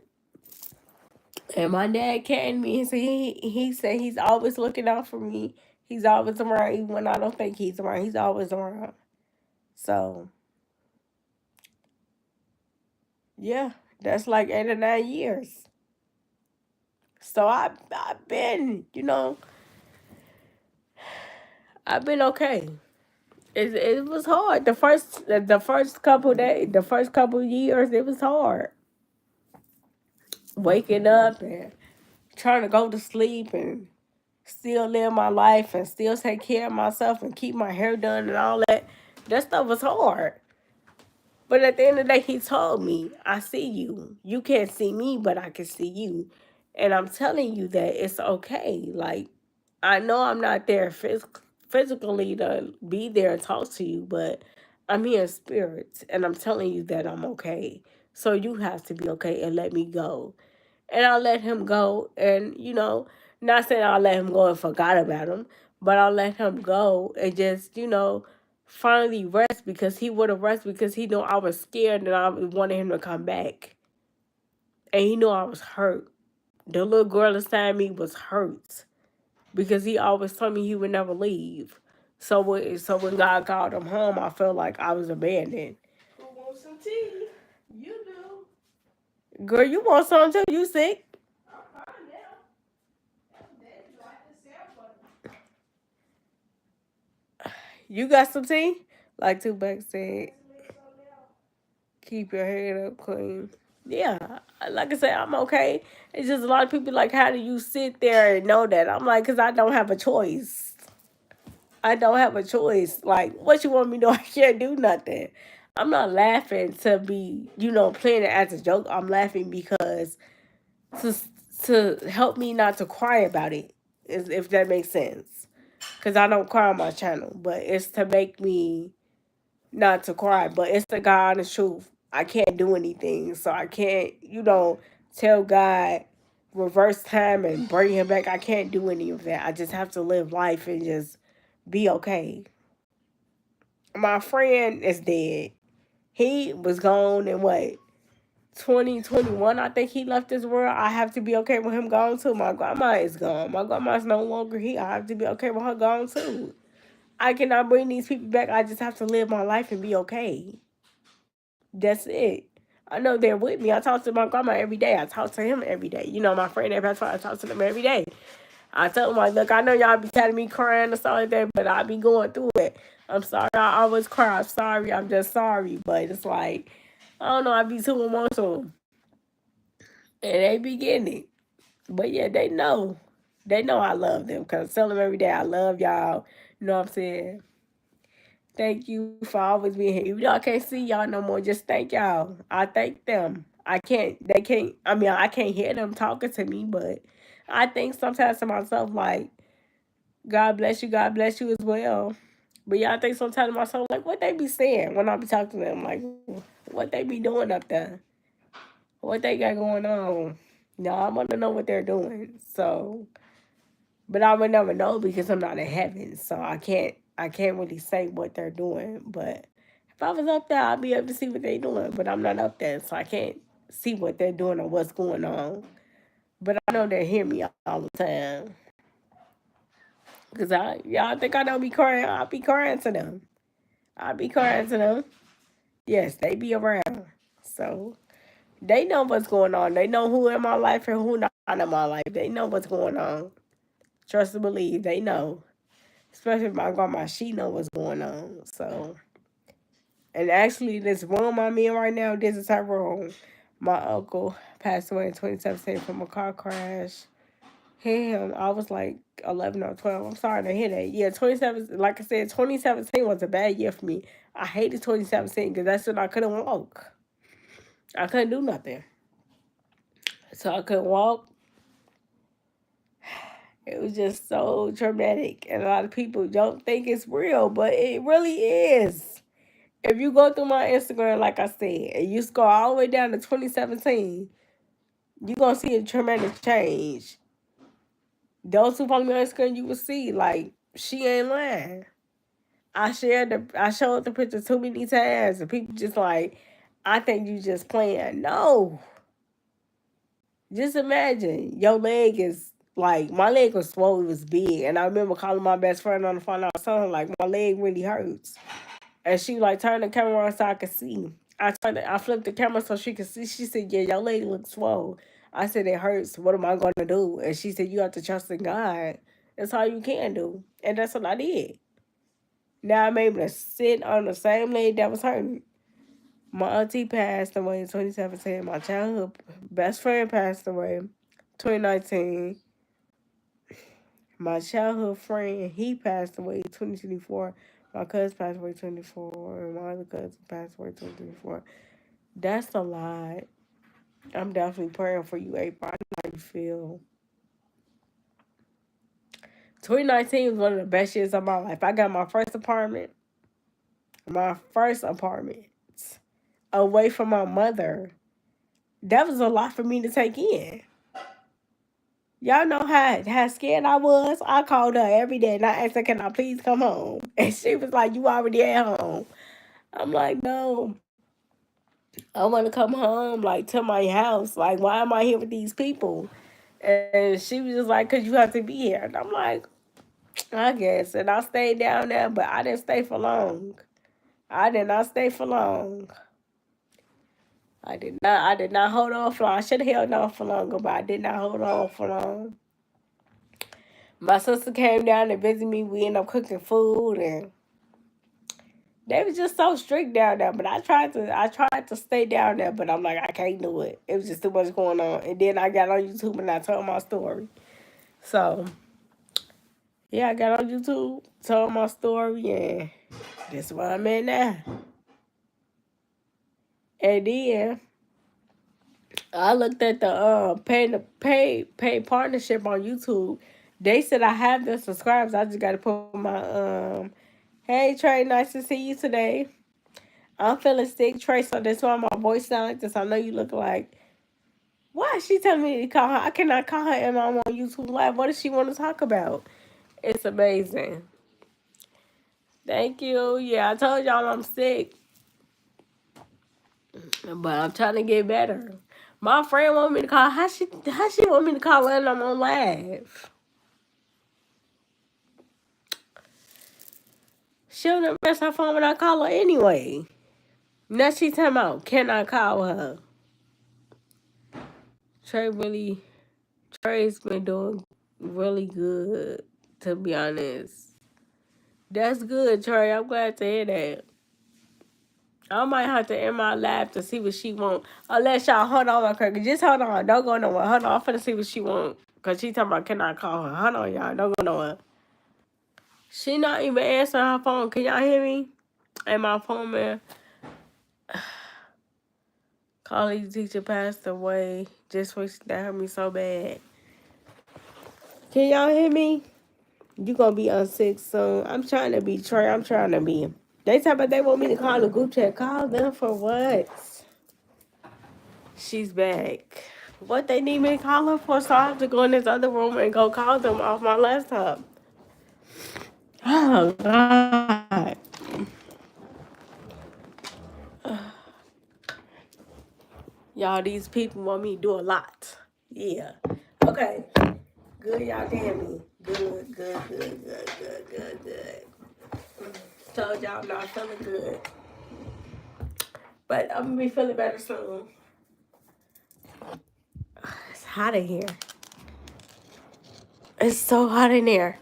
Speaker 1: And my dad came to me and said he said he's always looking out for me. He's always around, even when I don't think he's around. He's always around. So yeah, that's like 8 or 9 years. So I've been, I've been okay. It was hard. The first couple days, the first couple years, it was hard. Waking up and trying to go to sleep and still live my life and still take care of myself and keep my hair done and all that. That stuff was hard. But at the end of the day, he told me, I see you. You can't see me, but I can see you. And I'm telling you that it's okay. Like, I know I'm not there physically to be there and talk to you, but I'm here in spirit. And I'm telling you that I'm okay. So you have to be okay and let me go. And I let him go. And, not saying I let him go and forgot about him, but I let him go and just, finally rest because he would have rested because he knew I was scared and I wanted him to come back. And he knew I was hurt. The little girl inside me was hurt because he always told me he would never leave. So when God called him home, I felt like I was abandoned. Who wants some tea? You do. Girl, you want some too? You sick? I'm fine now. You got some tea? Like Tupac said, keep your head up clean. Yeah, like I said, I'm okay. It's just a lot of people like, how do you sit there and know that? I'm like, because I don't have a choice. I don't have a choice. Like, what you want me to do? I can't do nothing. I'm not laughing to be, playing it as a joke. I'm laughing because to to help me not to cry about it, if that makes sense. Because I don't cry on my channel, but it's to make me not to cry. But it's the God honest truth. I can't do anything, so I can't, tell God reverse time and bring him back. I can't do any of that. I just have to live life and just be okay. My friend is dead. He was gone in what, 2021, I think he left this world. I have to be okay with him gone too. My grandma is gone. My grandma's no longer here. I have to be okay with her gone too. I cannot bring these people back. I just have to live my life and be okay. That's it. I know they're with me. I talk to my grandma every day. I talk to him every day. My friend that passed away, I talk to them every day. I tell them, like, look, I know y'all be telling me crying or something like that, but I be going through it. I'm sorry. I always cry. I'm sorry. I'm just sorry. But it's like, I don't know. I be too emotional. And they be getting it. But yeah, they know. They know I love them because I tell them every day, I love y'all. You know what I'm saying? Thank you for always being here. Even though I can't see y'all no more, just thank y'all. I thank them. They can't, I can't hear them talking to me, but I think sometimes to myself, like, God bless you as well. But yeah, I think sometimes to myself, like, what they be saying when I be talking to them, like, what they be doing up there? What they got going on? No, I want to know what they're doing. So, but I would never know because I'm not in heaven, so I can't really say what they're doing. But if I was up there, I'd be able to see what they're doing. But I'm not up there, so I can't see what they're doing or what's going on. But I know they hear me all the time. Cause y'all think I don't be crying? I'll be crying to them. I'll be crying to them. Yes, they be around. So they know what's going on. They know who in my life and who not in my life. They know what's going on. Trust and believe. They know. Especially my grandma, she know what's going on. So, and actually, this room I'm in right now, this is her room. My uncle passed away in 2017 from a car crash. Him, I was like 11 or 12. I'm sorry to hear that. Yeah, 27. Like I said, 2017 was a bad year for me. I hated 2017 because that's when I couldn't walk. I couldn't do nothing. So I couldn't walk. It was just so traumatic. And a lot of people don't think it's real, but it really is. If you go through my Instagram, like I said, and you scroll all the way down to 2017, you're going to see a tremendous change. Those who follow me on Instagram, you will see, like, she ain't lying. I showed the picture too many times, and people just like, I think you just playing. No. Just imagine your leg is like, my leg was swollen, it was big. And I remember calling my best friend on the phone. I was telling her, like, my leg really hurts. And she like turned the camera on so I could see. I flipped the camera so she could see. She said, yeah, your leg looks swole. I said, it hurts. What am I going to do? And she said, you have to trust in God. That's all you can do. And that's what I did. Now I'm able to sit on the same leg that was hurting. My auntie passed away in 2017. My childhood best friend passed away 2019. My childhood friend, he passed away 2024. My cousin passed away 2024. And my other cousin passed away 2024. That's a lot. I'm definitely praying for you, April. I know how you feel. 2019 was one of the best years of my life. I got my first apartment. My first apartment. Away from my mother. That was a lot for me to take in. Y'all know how scared I was. I called her every day and I asked her, can I please come home? And she was like, you already at home. I'm like, no, I want to come home, like, to my house. Like, why am I here with these people? And she was just like, because you have to be here. And I'm like, I guess. And I stayed down there, but I didn't stay for long. I did not stay for long. I did not hold on for long. I should have held on for longer, but I did not hold on for long. My sister came down to visit me. We ended up cooking food, and They was just so strict down there, but I tried to stay down there, but I'm like, I can't do it. It was just too much going on. And then I got on YouTube and I told my story. So yeah, I got on YouTube, told my story, and that's where I'm at now. And then I looked at the pay partnership on YouTube. They said I have the subscribers. I just gotta put my hey Trey, nice to see you today. I'm feeling sick, Trey, so that's why my voice sounds like this. I know you look like. Why is she telling me to call her? I cannot call her and I'm on YouTube Live. What does she want to talk about? It's amazing. Thank you. Yeah, I told y'all I'm sick, but I'm trying to get better. My friend want me to call. How she want me to call her and I'm on live? She'll never press her phone when I call her anyway. Now she talking about, can I call her? Trey's been doing really good, to be honest. That's good, Trey. I'm glad to hear that. I might have to end my live to see what she want. Unless y'all hold on, okay? Just hold on. Don't go nowhere. Hold on. I'm finna see what she want. Because she talking about, can I call her? Hold on, y'all. Don't go nowhere. She not even answering her phone. Can y'all hear me? And my phone, man. College teacher passed away. Just wish that hurt me so bad. Can y'all hear me? You gonna be unsick soon. I'm trying to be Trey. I'm trying to be. They talk about they want me to call the group chat. Call them for what? She's back. What they need me to call her for? So I have to go in this other room and go call them off my laptop. Oh God. Y'all, these people want me to do a lot. Yeah. Okay. Good, y'all can hear me. Good. Told y'all I'm not feeling good. But I'm gonna be feeling better soon. It's hot in here. It's so hot in here.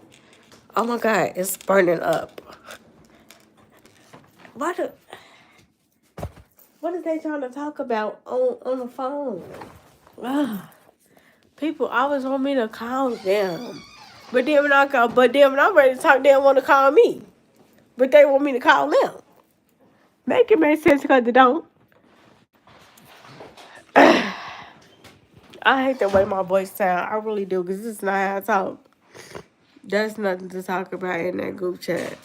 Speaker 1: Oh my God, it's burning up. What is they trying to talk about on the phone? Ugh. People always want me to call them. But then when I'm ready to talk, they don't want to call me. But they want me to call them. Make it make sense because they don't. I hate the way my voice sounds. I really do, because this is not how I talk. There's nothing to talk about in that group chat.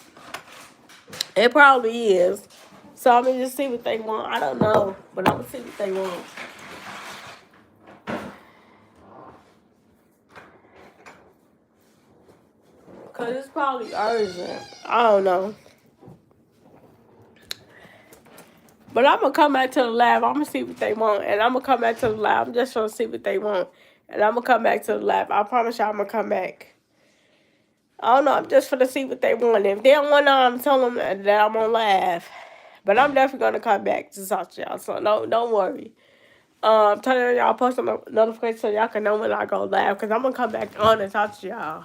Speaker 1: It probably is. So I'm going to just see what they want. I don't know, but I'm going to see what they want. Because it's probably urgent. I don't know. But I'm going to come back to the lab. I'm going to see what they want. And I'm going to come back to the lab. I'm just trying to see what they want. And I'm going to come back to the lab. I promise y'all I'm going to come back. I don't know. I'm just going to see what they want. If they don't want to, I'm telling them that I'm going to laugh. But I'm definitely going to come back to talk to y'all. So don't worry. Turn on y'all post notifications so y'all can know when I go live. Because I'm going to come back on and talk to y'all.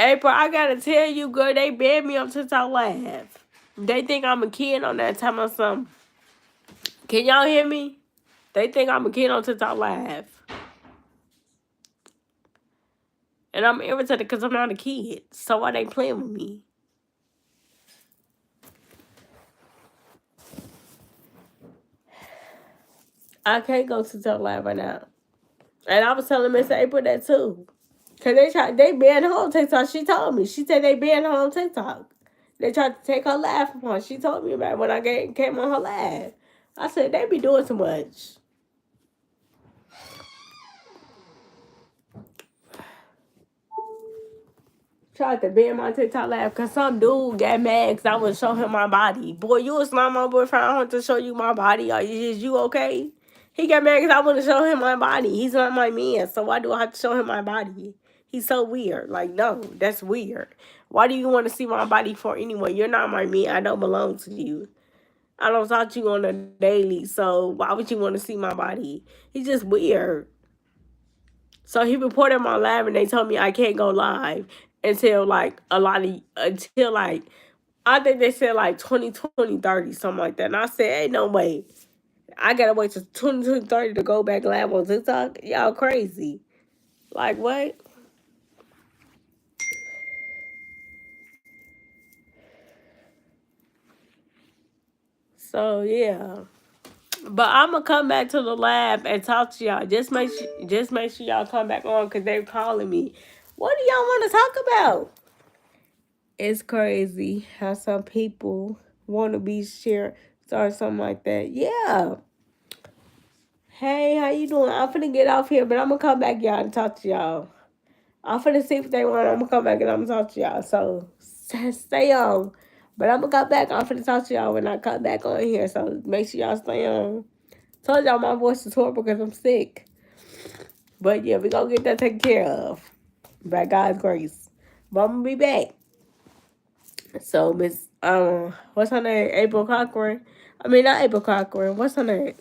Speaker 1: April, I got to tell you, girl, they banned me on TikTok Live. They think I'm a kid on that time or something. Can y'all hear me? They think I'm a kid on TikTok Live. And I'm irritated because I'm not a kid. So why they playing with me? I can't go to TikTok Live right now. And I was telling Miss April that too. Because they banned her on TikTok. She told me. She said they banned her on TikTok. They tried to take her live from her. She told me about it when I came on her live. I said, they be doing too much. Tried to ban my TikTok live because some dude got mad because I was showing him my body. Boy, you was not my boyfriend. I want to show you my body. Is you okay? He got mad because I want to show him my body. He's not my man, so why do I have to show him my body? He's so weird. Like, no, that's weird. Why do you want to see my body for anyway? You're not my man. I don't belong to you. I don't talk to you on a daily, so why would you want to see my body? He's just weird. So he reported my live, and they told me I can't go live until like I think they said like 2020, 30, something like that. And I said, ain't no way. I gotta wait till 2020, 30 to go back live on TikTok. Y'all crazy. Like what? So yeah. But I'm gonna come back to the lab and talk to y'all. Just make sure y'all come back on because they're calling me. What do y'all want to talk about? It's crazy how some people want to be shared or something like that. Yeah. Hey, how you doing? I'm finna get off here, but I'm gonna come back, y'all, and talk to y'all. I'm finna see if they want. I'm gonna come back and I'm gonna talk to y'all. So stay on. But I'm gonna come back. I'm finna talk to y'all when I come back on here. So make sure y'all stay on. Told y'all my voice is horrible because I'm sick. But yeah, we gonna get that taken care of. By God's grace. But I'm gonna be back. So Miss what's her name? April Cochran. I mean not April Cochran. What's her name?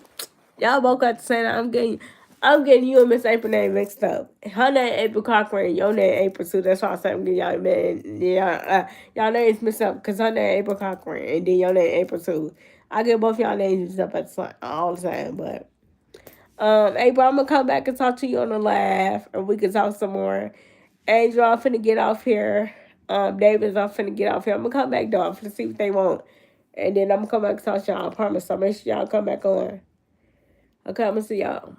Speaker 1: Y'all both got to say that. I'm getting you and Miss April name mixed up. Her name April Cochran, your name April too. That's why I said I'm getting y'all man. Yeah, y'all names mixed up because her name April Cochran and then your name April too. I get both y'all names mixed up at all the time, but April, I'm gonna come back and talk to you on the live, and we can talk some more. Angel, I'm finna get off here. Davis, I'm finna get off here. I'm gonna come back though. I'm finna see what they want, and then I'm gonna come back and talk to y'all. I promise. So make sure y'all come back on. Okay, I'm gonna see y'all.